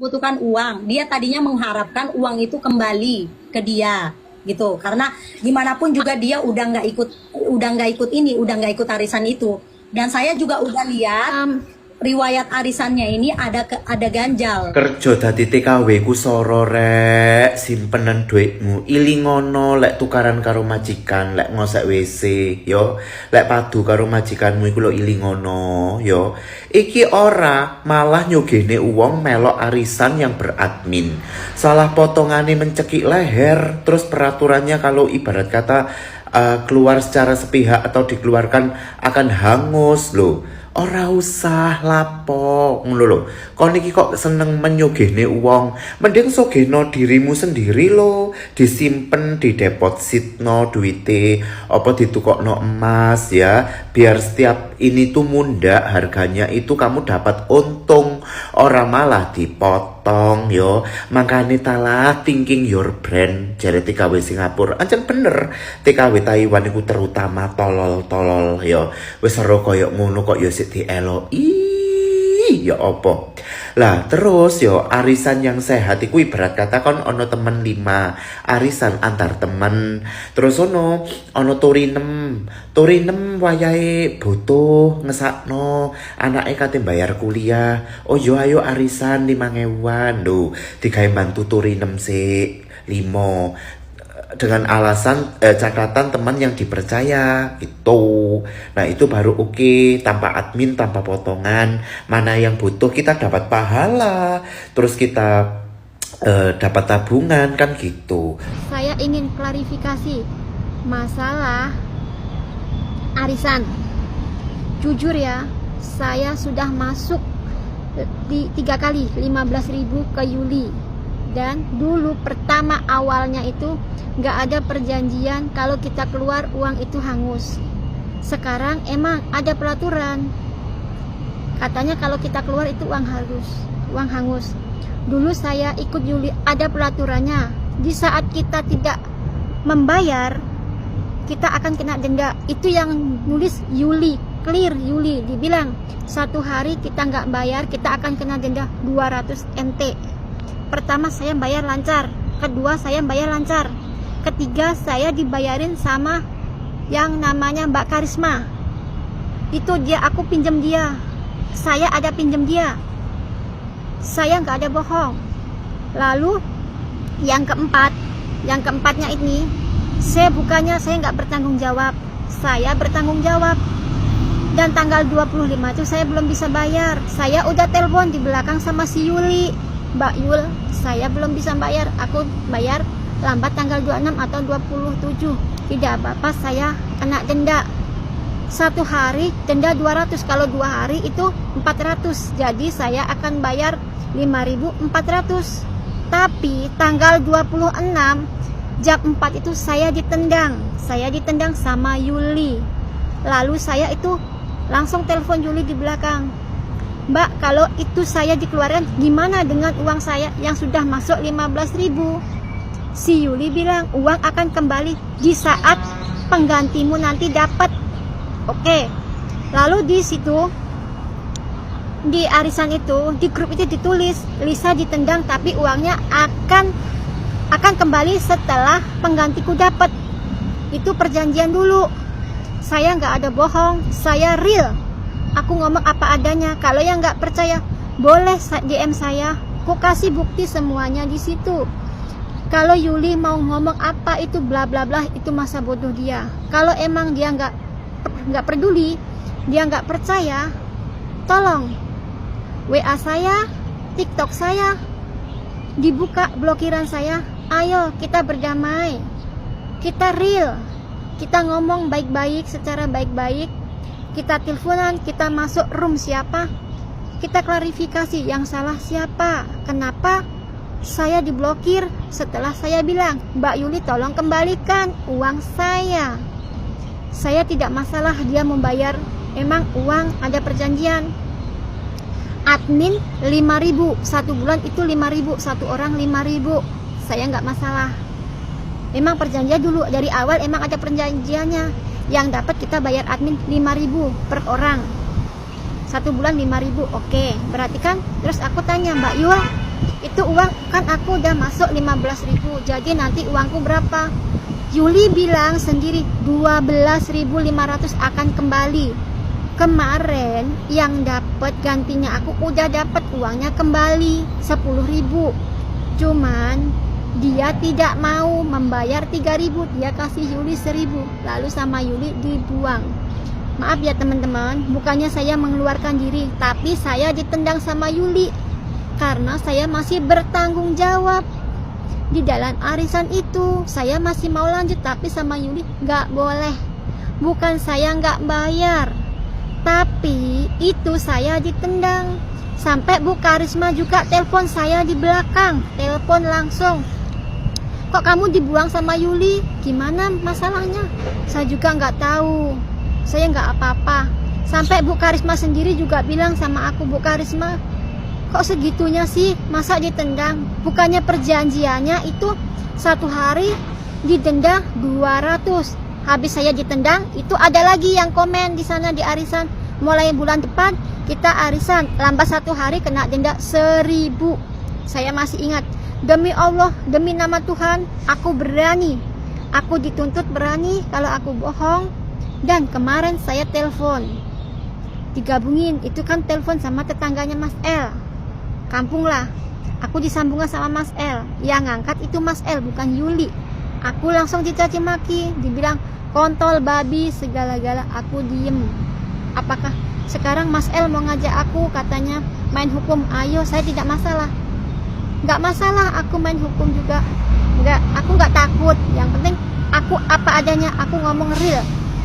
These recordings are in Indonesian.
membutuhkan uang. Dia tadinya mengharapkan uang itu kembali ke dia gitu. Karena gimana pun juga dia udah nggak ikut arisan itu. Dan saya juga udah lihat Em, riwayat arisannya ini ada ganjal. Kerja dadi TKW ku soro rek, simpenan duitmu ilingono lek tukaran karo majikan, lek ngosek WC yo, lek padu karo majikanmu iku lo ilingono yo. Iki ora malah nyogene uang melok arisan yang beradmin. Salah potongane mencekik leher, terus peraturannya kalau ibarat kata keluar secara sepihak atau dikeluarkan akan hangus loh. Ora usah lapo ngono lho. Kon iki kok seneng menyogene uang. Mending sogeno dirimu sendiri lo. Disimpen, didepositno duite, apa ditukokno emas ya. Biar setiap ini tuh munda harganya itu kamu dapat untung, ora malah dipotong yo. Makane talah thinking your brand jare TKW Singapura. Ancen bener. TKW Taiwan iku terutama tolol-tolol yo. Wis ora koyo ngono kok yo ya opo lah. Terus yo arisan yang sehat iku ibarat kata kon ono temen 5 arisan antar temen, terus ono turinem wayahe butuh ngesakno anake kate bayar kuliah, oh yo ayo arisan 5.000-an lho, digawe bantu turinem sik 5 dengan alasan catatan teman yang dipercaya gitu. Nah itu baru oke, tanpa admin, tanpa potongan. Mana yang butuh kita dapat pahala, terus kita dapat tabungan kan gitu. saya ingin klarifikasi masalah arisan. Jujur ya, saya sudah masuk di 3 kali 15.000 ke Yuli. Dan dulu pertama awalnya itu nggak ada perjanjian kalau kita keluar uang itu hangus. Sekarang emang ada peraturan, katanya kalau kita keluar itu uang hangus. Dulu saya ikut Yuli, ada peraturannya. Di saat kita tidak membayar, kita akan kena denda. Itu yang nulis Yuli, clear Yuli, dibilang 1 hari kita nggak bayar, kita akan kena denda 200 NT. Pertama saya bayar lancar, kedua saya bayar lancar, ketiga saya dibayarin sama yang namanya Mbak Karisma. Itu dia, aku pinjam dia, saya ada pinjam dia, saya nggak ada bohong. Lalu yang keempatnya ini, saya nggak bertanggung jawab, saya bertanggung jawab. Dan tanggal 25 itu saya belum bisa bayar. Saya udah telepon di belakang sama si Yuli, Mbak Yul, saya belum bisa bayar, aku bayar lambat tanggal 26 atau 27. Tidak apa-apa, saya kena denda 1 hari denda 200, kalau 2 hari itu 400. Jadi saya akan bayar 5.400. Tapi tanggal 26 jam 4 itu saya ditendang sama Yuli. Lalu saya itu langsung telepon Yuli di belakang, Mbak, kalau itu saya dikeluarkan, gimana dengan uang saya yang sudah masuk 15.000? Si Yuli bilang, uang akan kembali di saat penggantimu nanti dapat. Oke. Lalu di situ, di arisan itu, di grup itu ditulis, Lisa ditendang tapi uangnya akan kembali setelah penggantiku dapat. Itu perjanjian dulu. Saya nggak ada bohong, saya real. Aku ngomong apa adanya. Kalau yang nggak percaya, boleh DM saya. Aku kasih bukti semuanya di situ. Kalau Yuli mau ngomong apa itu bla bla bla, itu masa bodoh dia. Kalau emang dia nggak peduli, dia nggak percaya, tolong WA saya, TikTok saya dibuka, blokiran saya. Ayo kita berdamai, kita real, kita ngomong baik-baik, secara baik-baik. Kita teleponan, kita masuk room siapa, kita klarifikasi yang salah siapa, kenapa saya diblokir. Setelah saya bilang, Mbak Yuli tolong kembalikan uang saya. Saya tidak masalah dia membayar, emang uang ada perjanjian. Admin 5.000, 1 bulan itu 5.000, 1 orang 5.000, saya nggak masalah. Emang perjanjian dulu dari awal, emang ada perjanjiannya. Yang dapat kita bayar admin 5.000 per orang, 1 bulan 5.000. Oke, berarti kan. Terus aku tanya, Mbak Yul, Itu uang kan aku udah masuk 15.000, jadi nanti uangku berapa? Yuli bilang sendiri 12.500 akan kembali. Kemarin yang dapat gantinya aku udah dapat uangnya kembali 10.000. Cuman dia tidak mau membayar 3.000, dia kasih Yuli 1.000, lalu sama Yuli dibuang. Maaf ya teman-teman, bukannya saya mengeluarkan diri, tapi saya ditendang sama Yuli karena saya masih bertanggung jawab. Di dalam arisan itu saya masih mau lanjut, tapi sama Yuli nggak boleh. Bukan saya nggak bayar, tapi itu saya ditendang. Sampai Bu Karisma juga telepon saya di belakang, telepon langsung. Kok kamu dibuang sama Yuli? Gimana masalahnya? Saya juga nggak tahu, saya nggak apa-apa. Sampai Bu Karisma sendiri juga bilang sama aku, Bu Karisma, kok segitunya sih, masa ditendang? Bukannya perjanjiannya itu 1 hari didenda 200. Habis saya ditendang, itu ada lagi yang komen di sana di arisan, mulai bulan depan kita arisan, lambat 1 hari kena denda 1.000. Saya masih ingat, demi Allah, demi nama Tuhan, aku berani, aku dituntut berani kalau aku bohong. Dan kemarin saya telepon, digabungin, itu kan telepon sama tetangganya Mas L, kampung lah. Aku disambungkan sama Mas L, yang ngangkat itu Mas L, bukan Yuli. Aku langsung dicaci maki, dibilang kontol, babi, segala-gala. Aku diem. Apakah sekarang Mas L mau ngajak aku, katanya main hukum? Ayo, saya tidak masalah. Nggak masalah, aku main hukum juga. Aku nggak takut. Yang penting aku apa adanya, aku ngomong real.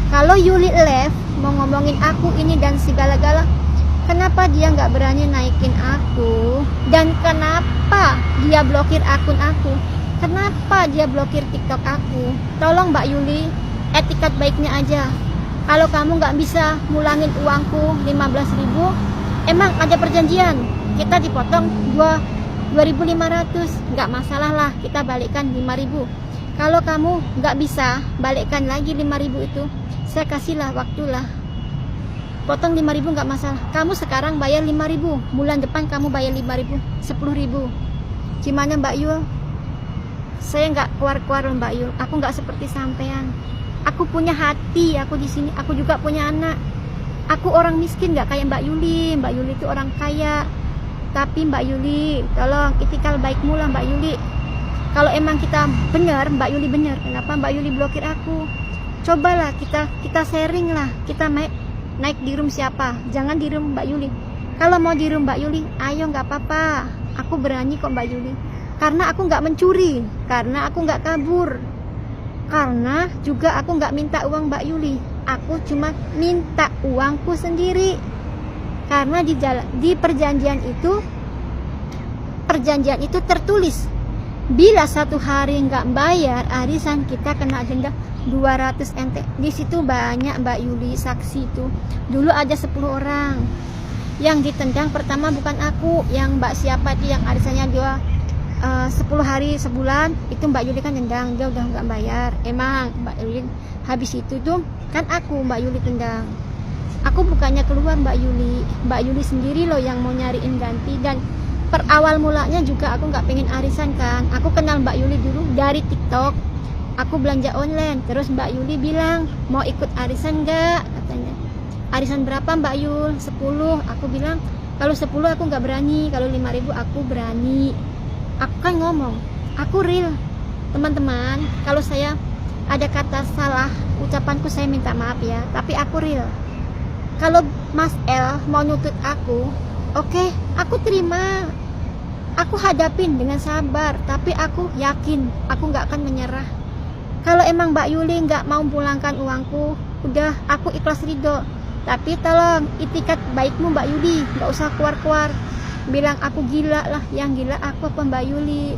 Kalau Yuli left mau ngomongin aku ini dan segala-gala, kenapa dia nggak berani naikin aku? Dan kenapa dia blokir akun aku? Kenapa dia blokir TikTok aku? Tolong Mbak Yuli, etikat baiknya aja. Kalau kamu nggak bisa mulangin uangku 15.000, emang ada perjanjian, kita dipotong 2.500, nggak masalah lah, kita balikkan 5.000. Kalau kamu nggak bisa balikkan lagi 5.000 itu, saya kasihlah waktulah, potong 5.000 nggak masalah. Kamu sekarang bayar 5.000, bulan depan kamu bayar 5.000, 10.000. Gimana Mbak Yul? Saya nggak keluar-keluar Mbak Yul, aku nggak seperti sampean. Aku punya hati, aku di sini, aku juga punya anak. Aku orang miskin, nggak kayak Mbak Yuli. Mbak Yuli itu orang kaya. Tapi Mbak Yuli, tolong itikal baikmu lah Mbak Yuli. Kalau emang kita benar, Mbak Yuli benar, kenapa Mbak Yuli blokir aku? Cobalah kita sharing lah, kita naik di room siapa, jangan di room Mbak Yuli. Kalau mau di room Mbak Yuli, ayo nggak apa-apa, aku berani kok Mbak Yuli. Karena aku nggak mencuri, karena aku nggak kabur, karena juga aku nggak minta uang Mbak Yuli, aku cuma minta uangku sendiri. Karena di perjanjian itu tertulis, bila 1 hari nggak bayar arisan, kita kena denda 200 NT. Di situ banyak Mbak Yuli saksi itu. Dulu ada 10 orang yang ditendang. Pertama bukan aku, yang Mbak siapa itu yang arisannya dia 10 hari sebulan, itu Mbak Yuli kan tendang, dia udah nggak bayar. Emang Mbak Yuli habis itu tuh kan aku Mbak Yuli tendang. Aku bukannya keluar Mbak Yuli sendiri loh yang mau nyariin ganti. Dan per awal mulanya juga aku nggak pengen arisan kan, aku kenal Mbak Yuli dulu dari TikTok, aku belanja online. Terus Mbak Yuli bilang, mau ikut arisan nggak, katanya. Arisan berapa Mbak Yul? 10. Aku bilang kalau 10 aku nggak berani, kalau 5.000 aku berani. Aku kan ngomong, aku real teman-teman. Kalau saya ada kata salah ucapanku, saya minta maaf ya, tapi aku real. Kalau Mas L mau nutut aku, oke, aku terima, aku hadapin dengan sabar, tapi aku yakin aku nggak akan menyerah. Kalau emang Mbak Yuli nggak mau pulangkan uangku, udah aku ikhlas ridho. Tapi tolong itikat baikmu Mbak Yuli, nggak usah keluar-keluar bilang aku gila lah. Yang gila aku apa Mbak Yuli,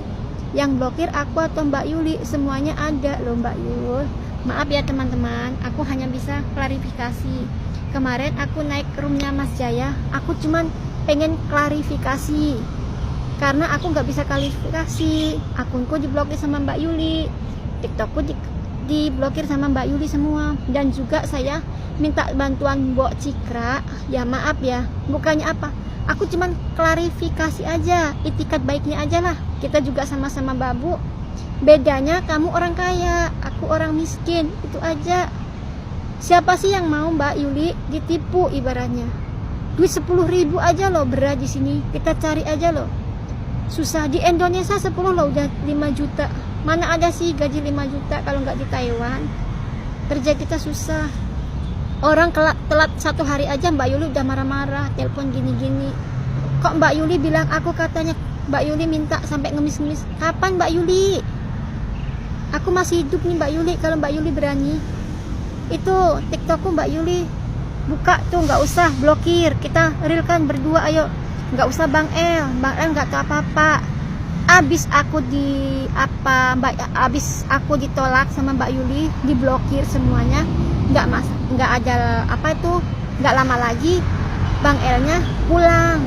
yang blokir aku atau Mbak Yuli? Semuanya ada loh Mbak Yul. Maaf ya teman-teman, aku hanya bisa klarifikasi. Kemarin aku naik ke roomnya Mas Jaya, aku cuman pengen klarifikasi karena aku nggak bisa klarifikasi. Akunku diblokir sama Mbak Yuli, TikTokku diblokir sama Mbak Yuli semua. Dan juga saya minta bantuan Mbok Cikra, ya maaf ya, bukannya apa, Aku cuman klarifikasi aja, itikat baiknya aja lah. Kita juga sama-sama babu. Bedanya kamu orang kaya, aku orang miskin, itu aja. Siapa sih yang mau Mbak Yuli ditipu ibaratnya? Duit 10.000 aja loh berat di sini. Kita cari aja loh. Susah di Indonesia 10 loh udah 5 juta. Mana ada sih gaji 5 juta kalau nggak di Taiwan? Kerja kita susah. Orang telat 1 hari aja Mbak Yuli udah marah-marah, telepon gini-gini. Kok Mbak Yuli bilang aku katanya Mbak Yuli minta sampai ngemis-ngemis. Kapan Mbak Yuli? Aku masih hidup nih Mbak Yuli, kalau Mbak Yuli berani. Itu TikTokku Mbak Yuli. Buka tuh, nggak usah blokir. Kita realkan berdua, ayo. Nggak usah Bang El nggak tahu apa-apa. Abis aku ditolak sama Mbak Yuli, diblokir semuanya. Nggak ada apa itu, nggak lama lagi Bang L-nya pulang